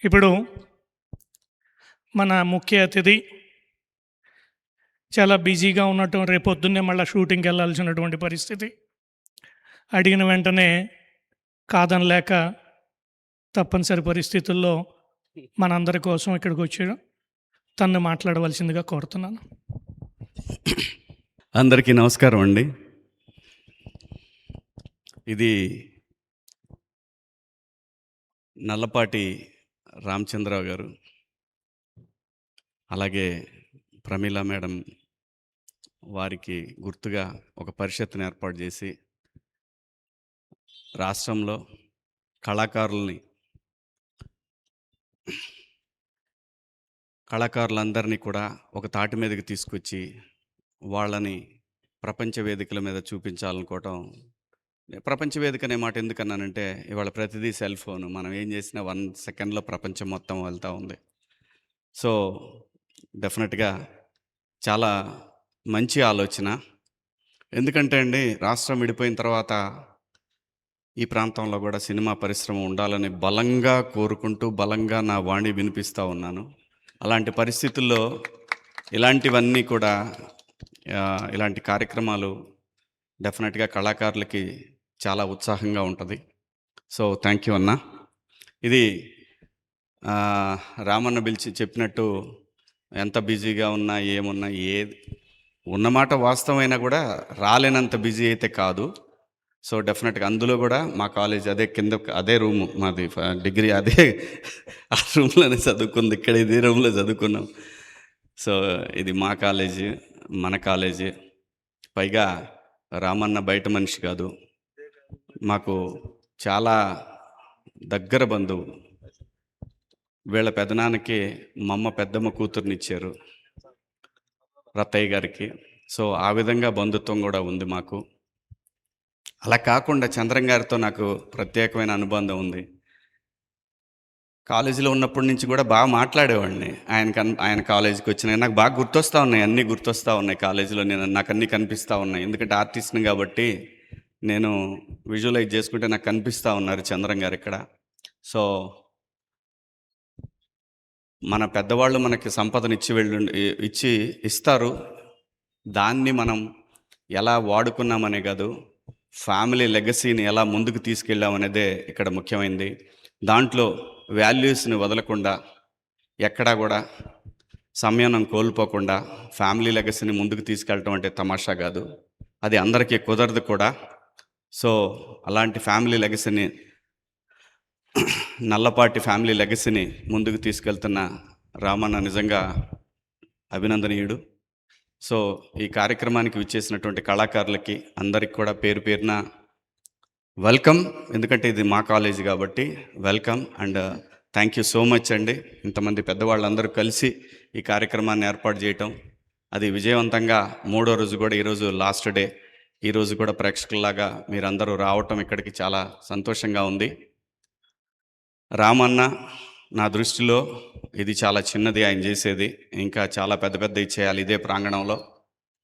ఇప్పుడు మన ముఖ్య అతిథి చాలా బిజీగా ఉన్నట్టు రేపొద్దున్నే మళ్ళీ షూటింగ్కి వెళ్ళాల్సినటువంటి పరిస్థితి. అడిగిన వెంటనే కాదనలేక తప్పనిసరి పరిస్థితుల్లో మనందరి కోసం ఇక్కడికి వచ్చాడు. తను మాట్లాడవలసిందిగా కోరుతున్నాను. అందరికీ నమస్కారం అండి. ఇది నల్లపాటి రామచంద్రరావు గారు, అలాగే ప్రమీల మేడం వారికి గుర్తుగా ఒక పరిషత్తుని ఏర్పాటు చేసి రాష్ట్రంలో కళాకారులందరినీ కూడా ఒక తాటి మీదకి తీసుకొచ్చి వాళ్ళని ప్రపంచ వేదికల మీద చూపించాలనుకోవటం. ప్రపంచ వేదిక అనే మాట ఎందుకన్నానంటే, ఇవాళ ప్రతిదీ సెల్ ఫోన్, మనం ఏం చేసినా 1 సెకండ్లో ప్రపంచం మొత్తం వెళ్తూ ఉంది. సో డెఫినెట్గా చాలా మంచి ఆలోచన. ఎందుకంటే అండి, రాష్ట్రం విడిపోయిన తర్వాత ఈ ప్రాంతంలో కూడా సినిమా పరిశ్రమ ఉండాలని బలంగా కోరుకుంటూ బలంగా నా వాణి వినిపిస్తూ ఉన్నాను. అలాంటి పరిస్థితుల్లో ఇలాంటివన్నీ కూడా ఇలాంటి కార్యక్రమాలు డెఫినెట్గా కళాకారులకి చాలా ఉత్సాహంగా ఉంటుంది. సో థ్యాంక్ యూ అన్న. ఇది రామన్న పిలిచి చెప్పినట్టు ఎంత బిజీగా ఉన్నా ఏమున్నా ఉన్నమాట వాస్తవమైనా కూడా రాలేనంత బిజీ అయితే కాదు. సో డెఫినెట్గా అందులో కూడా మా కాలేజ్ అదే కింద, అదే రూము మాది, డిగ్రీ అదే ఆ రూమ్లోనే చదువుకుంది, ఇక్కడ ఇదే రూమ్లో చదువుకున్నాం. సో ఇది మా కాలేజీ, మన కాలేజీ. పైగా రామన్న బయట మనిషి కాదు, మాకు చాలా దగ్గర బంధువు. వీళ్ళ పెదనాన్నకి మా అమ్మ పెద్దమ్మ కూతుర్నిచ్చారు, రత్తయ్య గారికి. సో ఆ విధంగా బంధుత్వం కూడా ఉంది మాకు. అలా కాకుండా చంద్రం గారితో నాకు ప్రత్యేకమైన అనుబంధం ఉంది. కాలేజీలో ఉన్నప్పటి నుంచి కూడా బాగా మాట్లాడేవాడిని. ఆయన కాలేజీకి వచ్చినాయి నాకు బాగా గుర్తొస్తూ ఉన్నాయి, అన్నీ గుర్తొస్తూ ఉన్నాయి. కాలేజీలో నాకు అన్నీ కనిపిస్తూ ఉన్నాయి. ఎందుకంటే ఆర్టిస్ట్ని కాబట్టి నేను విజువలైజ్ చేసుకుంటే నాకు కనిపిస్తూ ఉన్నారు చంద్రం గారు ఇక్కడ. సో మన పెద్దవాళ్ళు మనకి సంపదను ఇస్తారు. దాన్ని మనం ఎలా వాడుకున్నామనే కాదు, ఫ్యామిలీ లెగసీని ఎలా ముందుకు తీసుకెళ్ళామనేదే ఇక్కడ ముఖ్యమైనది. దాంట్లో వాల్యూస్ని వదలకుండా, ఎక్కడా కూడా సంయమనం కోల్పోకుండా ఫ్యామిలీ లెగసీని ముందుకు తీసుకెళ్ళటం అంటే తమాషా కాదు, అది అందరికీ కుదరదు కూడా. సో అలాంటి ఫ్యామిలీ లెగసీని, నల్లపాటి ఫ్యామిలీ లెగసీని ముందుకు తీసుకెళ్తున్న రామన్న నిజంగా అభినందనీయుడు. సో ఈ కార్యక్రమానికి విచ్చేసినటువంటి కళాకారులకి అందరికి కూడా పేరు పేరున వెల్కమ్. ఎందుకంటే ఇది మా కాలేజీ కాబట్టి welcome and thank you so much అండి. ఇంతమంది పెద్దవాళ్ళందరూ కలిసి ఈ కార్యక్రమాన్ని ఏర్పాటు చేయటం, అది విజయవంతంగా 3వ రోజు కూడా ఈరోజు లాస్ట్ డే. ఈరోజు కూడా ప్రేక్షకుల్లాగా మీరందరూ రావటం ఇక్కడికి చాలా సంతోషంగా ఉంది. రామన్న నా దృష్టిలో ఇది చాలా చిన్నది ఆయన చేసేది, ఇంకా చాలా పెద్ద పెద్ద ఇచ్చేయాలి ఇదే ప్రాంగణంలో.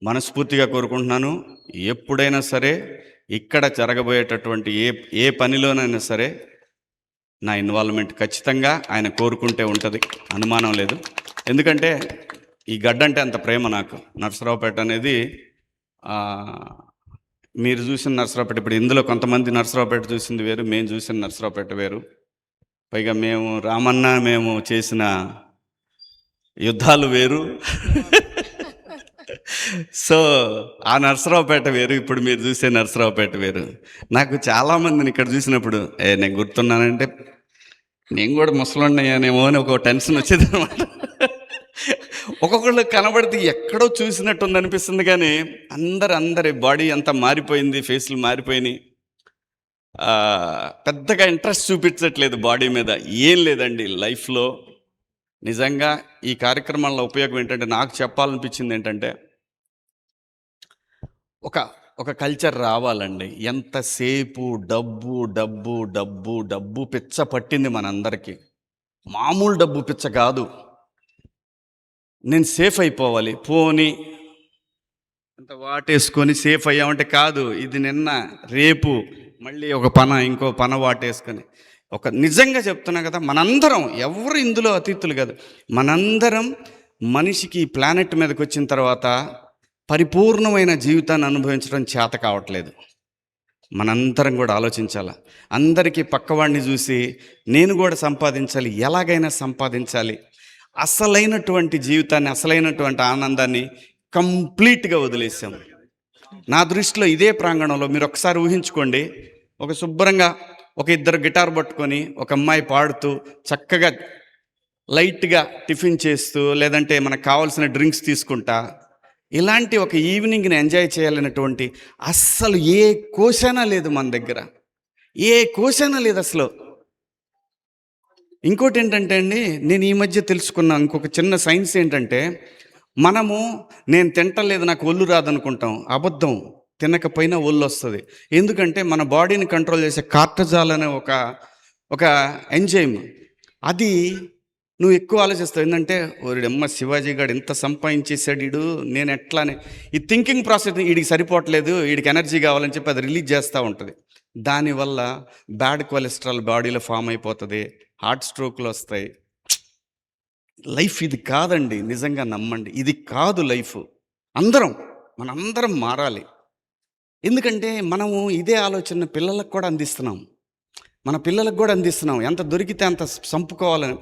మనస్ఫూర్తిగా కోరుకుంటున్నాను, ఎప్పుడైనా సరే ఇక్కడ జరగబోయేటటువంటి ఏ పనిలోనైనా సరే నా ఇన్వాల్వ్మెంట్ ఖచ్చితంగా ఆయన కోరుకుంటే ఉంటుంది, అనుమానం లేదు. ఎందుకంటే ఈ గడ్డంటే అంత ప్రేమ నాకు. నరసరావుపేట అనేది మీరు చూసిన నరసరావుపేట, ఇప్పుడు ఇందులో కొంతమంది నరసరావుపేట చూసింది వేరు, మేము చూసిన నరసరావుపేట వేరు. పైగా మేము చేసిన యుద్ధాలు వేరు. సో ఆ నరసరావుపేట వేరు, ఇప్పుడు మీరు చూసే నరసరావుపేట వేరు. నాకు చాలామందిని ఇక్కడ చూసినప్పుడు నేను గుర్తున్నానంటే నేను కూడా ముసలున్నానేమో అని ఒక టెన్షన్ వచ్చేది అనమాట. ఒక్కొక్కళ్ళు కనబడితే ఎక్కడో చూసినట్టు ఉంది అనిపిస్తుంది, కానీ అందరి బాడీ అంతా మారిపోయింది, ఫేస్లు మారిపోయినాయి. పెద్దగా ఇంట్రెస్ట్ చూపించట్లేదు బాడీ మీద. ఏం లేదండి లైఫ్లో. నిజంగా ఈ కార్యక్రమాల్లో ఉపయోగం ఏంటంటే, నాకు చెప్పాలనిపించింది ఏంటంటే, ఒక కల్చర్ రావాలండి. ఎంతసేపు డబ్బు డబ్బు డబ్బు డబ్బు పిచ్చ పట్టింది మనందరికీ. మామూలు డబ్బు పిచ్చ కాదు. నేను సేఫ్ అయిపోవాలి, పోని అంత వాటేసుకొని సేఫ్ అయ్యామంటే కాదు. ఇది నిన్న రేపు మళ్ళీ ఒక ఇంకో వాటేసుకొని ఒక నిజంగా చెప్తున్నా కదా, మనందరం ఎవరు ఇందులో అతిథులు కాదు, మనందరం మనిషికి ఈ ప్లానెట్ మీదకి వచ్చిన తర్వాత పరిపూర్ణమైన జీవితాన్ని అనుభవించడం చేత కావట్లేదు. మనందరం కూడా ఆలోచించాలి. అందరికీ పక్కవాడిని చూసి నేను కూడా సంపాదించాలి, ఎలాగైనా సంపాదించాలి, అసలైనటువంటి జీవితాన్ని, అసలైనటువంటి ఆనందాన్ని కంప్లీట్గా వదిలేసాం. నా దృష్టిలో ఇదే ప్రాంగణంలో మీరు ఒకసారి ఊహించుకోండి, ఒక శుభ్రంగా ఒక ఇద్దరు గిటార్ పట్టుకొని ఒక అమ్మాయి పాడుతూ చక్కగా లైట్గా టిఫిన్ చేస్తూ, లేదంటే మనకు కావాల్సిన డ్రింక్స్ తీసుకుంటా, ఇలాంటి ఒక ఈవినింగ్ని ఎంజాయ్ చేయాలనేటువంటి అస్సలు ఏ కోశానా లేదు మన దగ్గర, ఏ కోశానా లేదు అసలు. ఇంకోటి ఏంటంటే అండి, నేను ఈ మధ్య తెలుసుకున్న ఇంకొక చిన్న సైన్స్ ఏంటంటే, నేను తింటలేదు నాకు ఒళ్ళు రాదనుకుంటాం. అబద్ధం. తినకపోయినా ఒళ్ళు వస్తుంది. ఎందుకంటే మన బాడీని కంట్రోల్ చేసే కార్టిజాల్ అనే ఒక ఎంజైమ్, అది నువ్వు ఎక్కువ ఆలోచిస్తావు. ఏంటంటే ఓడమ్మ శివాజీ గారు ఇంత సంపాదించేసాడు, నేను ఎట్లానే ఈ థింకింగ్ ప్రాసెస్ వీడికి సరిపోవట్లేదు, వీడికి ఎనర్జీ కావాలని చెప్పి అది రిలీజ్ చేస్తూ ఉంటుంది. దానివల్ల బ్యాడ్ కొలెస్ట్రాల్ బాడీలో ఫామ్ అయిపోతుంది, హార్ట్ స్ట్రోక్లు వస్తాయి. లైఫ్ ఇది కాదండి, నిజంగా నమ్మండి, ఇది కాదు లైఫ్. మనందరం మారాలి. ఎందుకంటే మనము ఇదే ఆలోచన పిల్లలకు కూడా అందిస్తున్నాం, మన పిల్లలకు కూడా అందిస్తున్నాం, ఎంత దొరికితే అంత చంపుకోవాలని.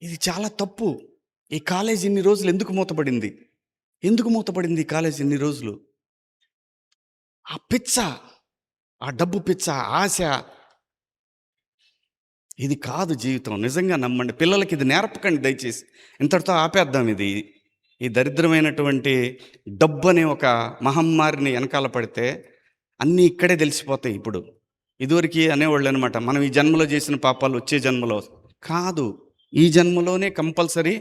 ఇది చాలా తప్పు. ఈ కాలేజ్ ఇన్ని రోజులు ఎందుకు మూతపడింది ఈ కాలేజ్ ఇన్ని రోజులు? ఆ పిచ్చ, ఆ డబ్బు పిచ్చ, ఆశ, ఇది కాదు జీవితం. నిజంగా నమ్మండి. పిల్లలకి ఇది నేర్పకండి దయచేసి. ఇంతటితో ఆపేద్దాం. ఈ దరిద్రమైనటువంటి డబ్బు అనే ఒక మహమ్మారిని వెనకాల పడితే అన్నీ ఇక్కడే తెలిసిపోతాయి. ఇప్పుడు ఇదివరకు అనేవాళ్ళు అనమాట, మనం ఈ జన్మలో చేసిన పాపాలు వచ్చే జన్మలో కాదు, ఈ జన్మలోనే కంపల్సరీ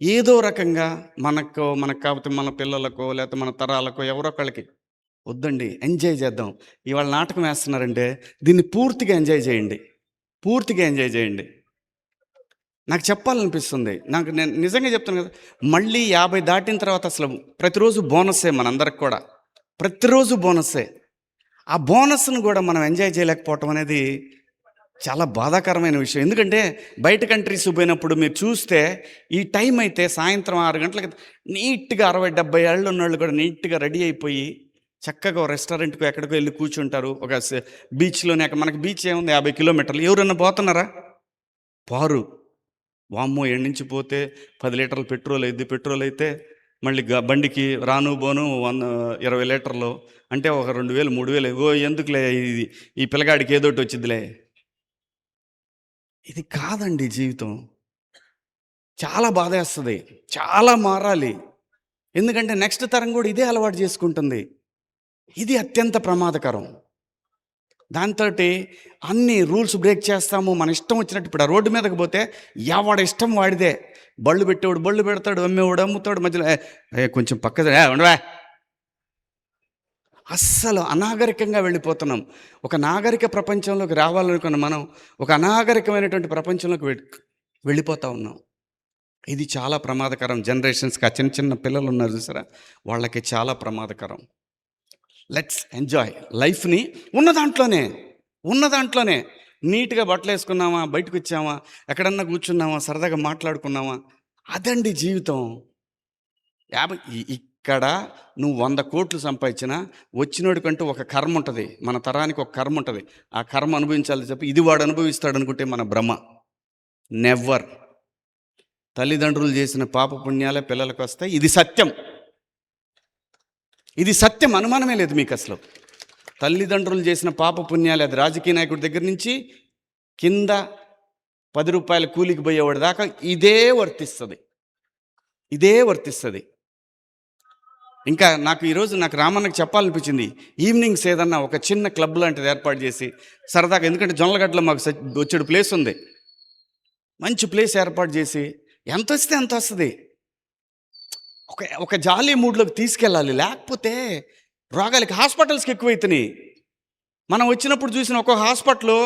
ఏదో రకంగా మనకు కాకపోతే మన పిల్లలకో లేకపోతే మన తరాలకో ఎవరో ఒకళ్ళకి వద్దండి, ఎంజాయ్ చేద్దాం. ఇవాళ నాటకం వేస్తున్నారంటే దీన్ని పూర్తిగా ఎంజాయ్ చేయండి. నాకు చెప్పాలనిపిస్తుంది. నేను నిజంగా చెప్తాను కదా, మళ్ళీ 50 దాటిన తర్వాత అసలు ప్రతిరోజు బోనస్సే, మనందరికి కూడా ప్రతిరోజు బోనస్సే. ఆ బోనస్ను కూడా మనం ఎంజాయ్ చేయలేకపోవటం అనేది చాలా బాధాకరమైన విషయం. ఎందుకంటే బయట కంట్రీస్ పోయినప్పుడు మీరు చూస్తే ఈ టైం అయితే సాయంత్రం 6 గంటలకి నీట్గా 60-70 ఏళ్ళు ఉన్నవాళ్ళు కూడా నీట్గా రెడీ అయిపోయి చక్కగా ఒక రెస్టారెంట్కో ఎక్కడికో వెళ్ళి కూర్చుంటారు. ఒక బీచ్లోనే, మనకి బీచ్ ఏముంది 50 కిలోమీటర్లు. ఎవరన్నా పోతున్నారా? పారు. వామ్మో, ఏడు నుంచి పోతే 10 లీటర్లు పెట్రోల్ అయింది. పెట్రోల్ అయితే మళ్ళీ బండికి రాను బోను 20 లీటర్లు అంటే ఒక 2000 3000. ఎందుకులే, ఈ పిల్లగాడికి ఏదోటి వచ్చిందిలే. ఇది కాదండి జీవితం. చాలా బాధేస్తుంది. చాలా మారాలి. ఎందుకంటే నెక్స్ట్ తరం కూడా ఇదే అలవాటు చేసుకుంటుంది. ఇది అత్యంత ప్రమాదకరం. దాంతో అన్ని రూల్స్ బ్రేక్ చేస్తాము, మన ఇష్టం వచ్చినట్టు. ఇప్పుడు ఆ రోడ్డు మీదకి పోతే ఎవడ ఇష్టం వాడిదే. బళ్ళు పెట్టేవాడు బళ్ళు పెడతాడు, అమ్మేవాడు అమ్ముతాడు, మధ్యలో కొంచెం పక్కదే ఉండవా. అస్సలు అనాగరికంగా వెళ్ళిపోతున్నాం. ఒక నాగరిక ప్రపంచంలోకి రావాలనుకున్న మనం ఒక అనాగరికమైనటువంటి ప్రపంచంలోకి వెళ్ళిపోతూ ఉన్నాం. ఇది చాలా ప్రమాదకరం. జనరేషన్స్కి, ఆ చిన్న పిల్లలు ఉన్నారు చూసారా, వాళ్ళకి చాలా ప్రమాదకరం. లెట్స్ ఎంజాయ్ లైఫ్ని. ఉన్న దాంట్లోనే నీట్గా బట్టలు వేసుకున్నామా, బయటకు వచ్చామా, ఎక్కడన్నా కూర్చున్నామా, సరదాగా మాట్లాడుకున్నామా, అదండి జీవితం. ఇక్కడ నువ్వు 100 కోట్లు సంపాదించినా వచ్చినోడికంటూ ఒక కర్మ ఉంటుంది. మన తరానికి ఒక కర్మ ఉంటుంది. ఆ కర్మ అనుభవించాలని చెప్పి ఇది వాడు అనుభవిస్తాడు అనుకుంటే మన భ్రమ. నెవర్. తల్లిదండ్రులు చేసిన పాప పుణ్యాలే పిల్లలకు వస్తాయి. ఇది సత్యం, అనుమానమే లేదు మీకు అసలు. తల్లిదండ్రులు చేసిన పాప పుణ్యాలు, అది రాజకీయ నాయకుడి దగ్గర నుంచి కింద 10 రూపాయల కూలికి పోయేవాడి దాకా ఇదే వర్తిస్తుంది. ఇంకా ఈరోజు నాకు రామన్నకు చెప్పాలనిపించింది, ఈవినింగ్స్ ఏదన్నా ఒక చిన్న క్లబ్ లాంటిది ఏర్పాటు చేసి సరదాగా, ఎందుకంటే జొన్నలగడ్డలో మాకు వచ్చేడు ప్లేస్ ఉంది, మంచి ప్లేస్ ఏర్పాటు చేసి ఎంత వస్తే అంత వస్తుంది, ఒక జాలీ మూడ్లోకి తీసుకెళ్ళాలి. లేకపోతే రోగాలకి, హాస్పిటల్స్కి ఎక్కువైతున్నాయి. మనం వచ్చినప్పుడు చూసిన ఒక హాస్పిటల్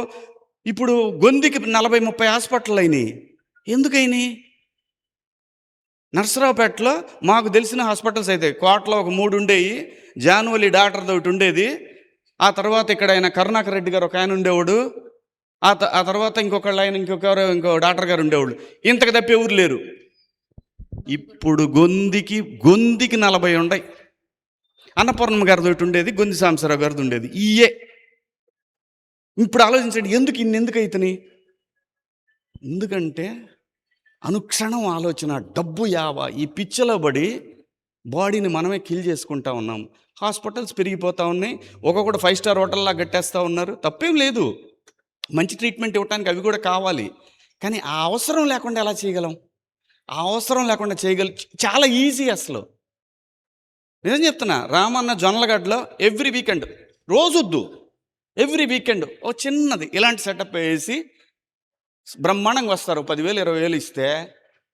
ఇప్పుడు గొంతుకి 40-30 హాస్పిటల్ అయినాయి. ఎందుకైనాయి? నర్సరావుపేటలో మాకు తెలిసిన హాస్పిటల్స్ అయితే కోటలో ఒక 3 ఉండేవి, జాన్వలి డాక్టర్ది ఒకటి ఉండేది, ఆ తర్వాత ఇక్కడ ఆయన కరుణాకర్ రెడ్డి గారు ఒక ఆయన ఉండేవాడు, ఆ తర్వాత ఇంకో డాక్టర్ గారు ఉండేవాళ్ళు. ఇంతకు తప్ప ఎవరు లేరు. ఇప్పుడు గొందికి 40 ఉన్నాయి. అన్నపూర్ణమ్మ గారిది ఒకటి ఉండేది, గొంది సాంబశివరావు గారిది ఉండేది. ఇయే ఇప్పుడు ఆలోచించండి, ఎందుకు అవుతున్నాయి? ఎందుకంటే అనుక్షణం ఆలోచన, డబ్బు యావ, ఈ పిచ్చలో పడి బాడీని మనమే కిల్ చేసుకుంటా ఉన్నాం. హాస్పిటల్స్ పెరిగిపోతూ ఉన్నాయి. ఒక్కొక్కటి 5 స్టార్ హోటల్లా కట్టేస్తూ ఉన్నారు. తప్పేం లేదు, మంచి ట్రీట్మెంట్ ఇవ్వడానికి అవి కూడా కావాలి. కానీ ఆ అవసరం లేకుండా ఎలా చేయగలం? ఆ అవసరం లేకుండా చాలా ఈజీ. అసలు నిజం చెప్తున్నా, రామన్న జొన్నలగడ్డలో ఎవ్రీ వీకెండ్, రోజొద్దు, ఎవ్రీ వీకెండ్ ఓ చిన్నది ఇలాంటి సెటప్ వేసి బ్రహ్మాండంగా వస్తారు. 10,000 20,000 ఇస్తే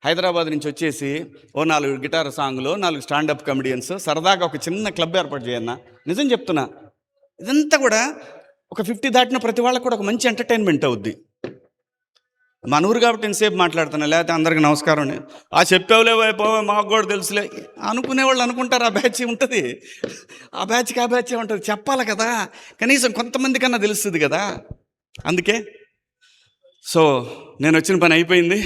హైదరాబాద్ నుంచి వచ్చేసి ఓ 4 గిటార్ సాంగ్లు, 4 స్టాండప్ కమెడియన్స్, సరదాగా ఒక చిన్న క్లబ్ ఏర్పాటు చేయన్నా. నిజం చెప్తున్నా, ఇదంతా కూడా ఒక 50 దాటిన ప్రతి వాళ్ళకు కూడా ఒక మంచి ఎంటర్టైన్మెంట్ అవుద్ది. మన ఊరు కాబట్టి ఎంతసేపు మాట్లాడుతున్నా, లేకపోతే అందరికి నమస్కారం, చెప్పావులే పోవే మాకు కూడా తెలుసులే అనుకునేవాళ్ళు అనుకుంటారు. ఆ బ్యాచ్ ఉంటుంది, ఆ బ్యాచ్ ఉంటుంది. చెప్పాలి కదా, కనీసం కొంతమంది కన్నా తెలుస్తుంది కదా. అందుకే సో నేను వచ్చిన పని అయిపోయింది.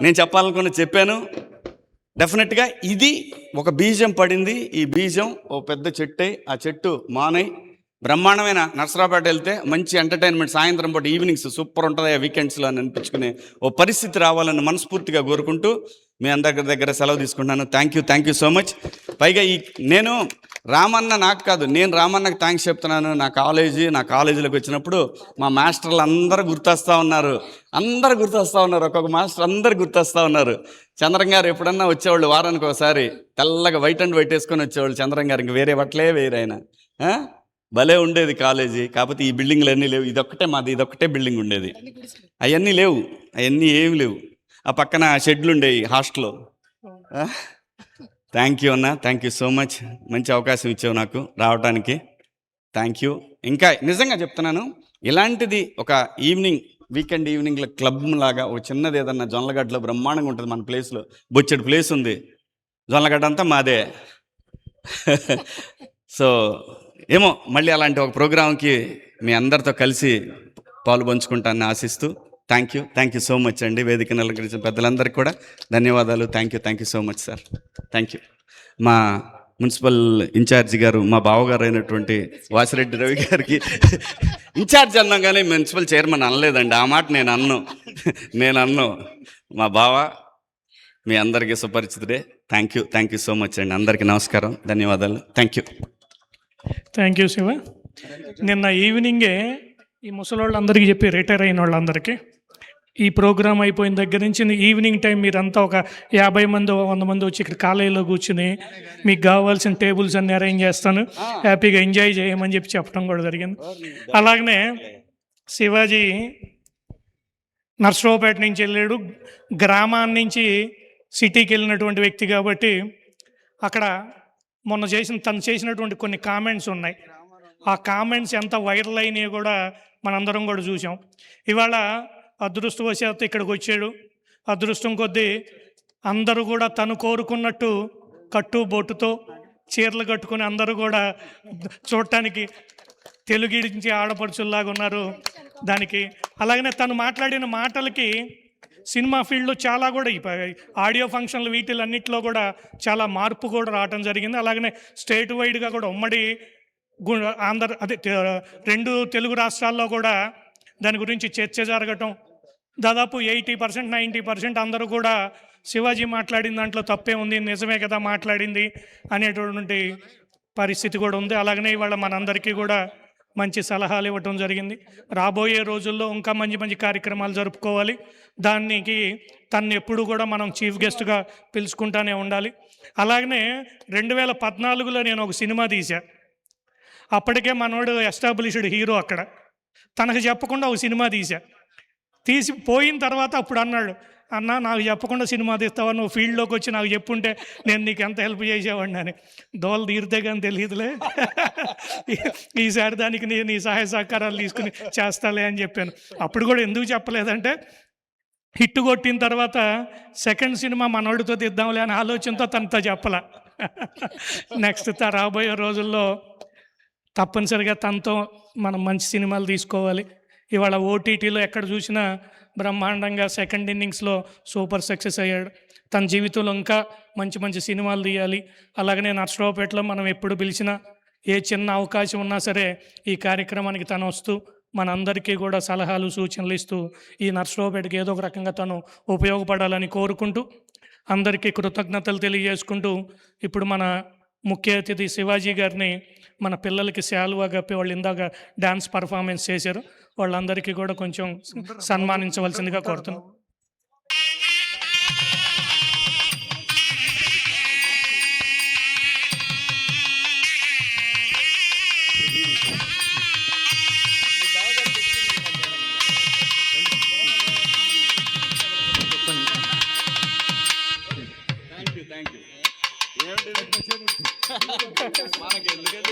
నేను చెప్పాలనుకున్న చెప్పాను. డెఫినెట్గా ఇది ఒక బీజం పడింది. ఈ బీజం ఓ పెద్ద చెట్టు, ఆ చెట్టు మానై బ్రహ్మాండమైన నర్సరావుపేట వెళ్తే మంచి ఎంటర్టైన్మెంట్, సాయంత్రం పూట ఈవినింగ్స్ సూపర్ ఉంటుంది ఆ వీకెండ్స్లో అని అనిపించుకునే ఓ పరిస్థితి రావాలని మనస్ఫూర్తిగా కోరుకుంటూ మీ అందరి దగ్గర సెలవు తీసుకుంటున్నాను. Thank you so much. పైగా నేను రామన్న నాకు కాదు, నేను రామన్నకు థ్యాంక్స్ చెప్తున్నాను. నా కాలేజీలోకి వచ్చినప్పుడు మా మాస్టర్లు అందరూ గుర్తొస్తూ ఉన్నారు. ఒక్కొక్క మాస్టర్ అందరు గుర్తొస్తూ ఉన్నారు. చంద్రం గారు ఎప్పుడన్నా వచ్చేవాళ్ళు, వారానికి ఒకసారి తెల్లగా వైట్ అండ్ వైట్ వేసుకొని వచ్చేవాళ్ళు చంద్రం గారు. ఇంక వేరే బట్టలే వేరే ఆయన. భలే ఉండేది కాలేజీ. కాకపోతే ఈ బిల్డింగ్లు అన్నీ లేవు. ఇదొక్కటే బిల్డింగ్ ఉండేది. అవన్నీ లేవు, అవన్నీ ఏమి లేవు. ఆ పక్కన షెడ్లు ఉండేవి హాస్టల్లో. థ్యాంక్ యూ అన్న, థ్యాంక్ యూ సో మచ్. మంచి అవకాశం ఇచ్చావు నాకు రావడానికి. Thank you. ఇంకా నిజంగా చెప్తున్నాను, ఇలాంటిది ఒక వీకెండ్ ఈవినింగ్లో క్లబ్ లాగా ఒక చిన్నది ఏదన్నా జొన్నలగడ్డలో బ్రహ్మాండంగా ఉంటుంది. మన ప్లేస్లో బొచ్చెడు ప్లేస్ ఉంది. జొన్నలగడ్డ అంతా మాదే. సో ఏమో మళ్ళీ అలాంటి ఒక ప్రోగ్రాంకి మీ అందరితో కలిసి పాలు పంచుకుంటానని ఆశిస్తూ థ్యాంక్ యూ సో మచ్ అండి. వేదికను అలంకరించిన పెద్దలందరికీ కూడా ధన్యవాదాలు. Thank you so much sir. Thank you. మా మున్సిపల్ ఇన్ఛార్జి గారు, మా బావగారు అయినటువంటి వాసిరెడ్డి రవి గారికి ఇన్ఛార్జ్ అన్నాం కానీ మున్సిపల్ చైర్మన్ అనలేదండి. ఆ మాట నేను అన్ను. మా బావ మీ అందరికీ సుపరిచితుడే. థ్యాంక్ యూ సో మచ్ అండి. అందరికీ నమస్కారం, ధన్యవాదాలు. Thank you Shiva. నిన్న ఈవినింగే ఈ ముసలోళ్ళందరికీ చెప్పి రిటైర్ అయిన వాళ్ళందరికీ ఈ ప్రోగ్రాం అయిపోయిన దగ్గర నుంచి ఈవినింగ్ టైం మీరంతా ఒక 50 మంది 100 మంది వచ్చి ఇక్కడ కాలేజీలో కూర్చుని మీకు కావాల్సిన టేబుల్స్ అన్ని అరేంజ్ చేస్తాను, హ్యాపీగా ఎంజాయ్ చేయమని చెప్పడం కూడా జరిగింది. అలాగనే శివాజీ నర్సరావుపేట నుంచి వెళ్ళాడు. గ్రామాన్ని నుంచి సిటీకి వెళ్ళినటువంటి వ్యక్తి కాబట్టి అక్కడ తను చేసినటువంటి కొన్ని కామెంట్స్ ఉన్నాయి. ఆ కామెంట్స్ ఎంత వైరల్ అయినాయో కూడా మనందరం కూడా చూసాం. ఇవాళ అదృష్టవశాత్తు ఇక్కడికి వచ్చాడు. అదృష్టం కొద్దీ అందరూ కూడా తను కోరుకున్నట్టు కట్టుబొట్టుతో చీరలు కట్టుకుని అందరూ కూడా చూడటానికి తెలుగించి ఆడపడుచుల్లాగా ఉన్నారు. దానికి అలాగనే తను మాట్లాడిన మాటలకి సినిమా ఫీల్డ్లో చాలా కూడా ఆడియో ఫంక్షన్లు వీటిలన్నింటిలో కూడా చాలా మార్పు కూడా రావటం జరిగింది. అలాగనే స్టేట్ వైడ్గా కూడా ఉమ్మడి రెండు తెలుగు రాష్ట్రాల్లో కూడా దాని గురించి చర్చ జరగటం, దాదాపు 80% 90% అందరూ కూడా శివాజీ మాట్లాడిన దాంట్లో తప్పే ఉంది, నిజమే కదా మాట్లాడింది అనేటువంటి పరిస్థితి కూడా ఉంది. అలాగనే ఇవాళ మనందరికీ కూడా మంచి సలహాలు ఇవ్వటం జరిగింది. రాబోయే రోజుల్లో ఇంకా మంచి కార్యక్రమాలు జరుపుకోవాలి. దానికి తను ఎప్పుడు కూడా మనం చీఫ్ గెస్ట్గా పిలుచుకుంటానే ఉండాలి. అలాగనే 2014లో నేను ఒక సినిమా తీశా. అప్పటికే మనోడు ఎస్టాబ్లిష్డ్ హీరో. అక్కడ తనకు చెప్పకుండా ఒక సినిమా తీసి పోయిన తర్వాత అప్పుడు అన్నాడు, అన్న నాకు చెప్పకుండా సినిమా తీస్తావా, నువ్వు ఫీల్డ్లోకి వచ్చి నాకు చెప్పుంటే నేను నీకు ఎంత హెల్ప్ చేసేవాడిని అని. దోలు తీరితే కానీ తెలియదులే, ఈసారి దానికి నేను నీ సహాయ సహకారాలు తీసుకుని చేస్తాలే అని చెప్పాను. అప్పుడు కూడా ఎందుకు చెప్పలేదంటే హిట్ కొట్టిన తర్వాత సెకండ్ సినిమా మనోడితో తీద్దాంలే అని ఆలోచనతో తనతో చెప్పలా. నెక్స్ట్ రాబోయే రోజుల్లో తప్పనిసరిగా తనతో మనం మంచి సినిమాలు తీసుకోవాలి. ఇవాళ ఓటీటీలో ఎక్కడ చూసినా బ్రహ్మాండంగా సెకండ్ ఇన్నింగ్స్లో సూపర్ సక్సెస్ అయ్యాడు. తన జీవితంలో ఇంకా మంచి మంచి సినిమాలు తీయాలి. అలాగనే నర్సరావుపేటలో మనం ఎప్పుడు పిలిచినా ఏ చిన్న అవకాశం ఉన్నా సరే ఈ కార్యక్రమానికి తను వస్తూ మనందరికీ కూడా సలహాలు సూచనలు ఇస్తూ ఈ నర్సరావుపేటకి ఏదో ఒక రకంగా తను ఉపయోగపడాలని కోరుకుంటూ అందరికీ కృతజ్ఞతలు తెలియజేసుకుంటూ ఇప్పుడు మన ముఖ్య అతిథి శివాజీ గారిని మన పిల్లలకి శాలువా కప్పి వాళ్ళు ఇందాక డ్యాన్స్ పర్ఫార్మెన్స్ చేశారు, వాళ్ళందరికీ కూడా కొంచెం సన్మానించవలసిందిగా కోరుతున్నాం. మనకి ఎందుకంటే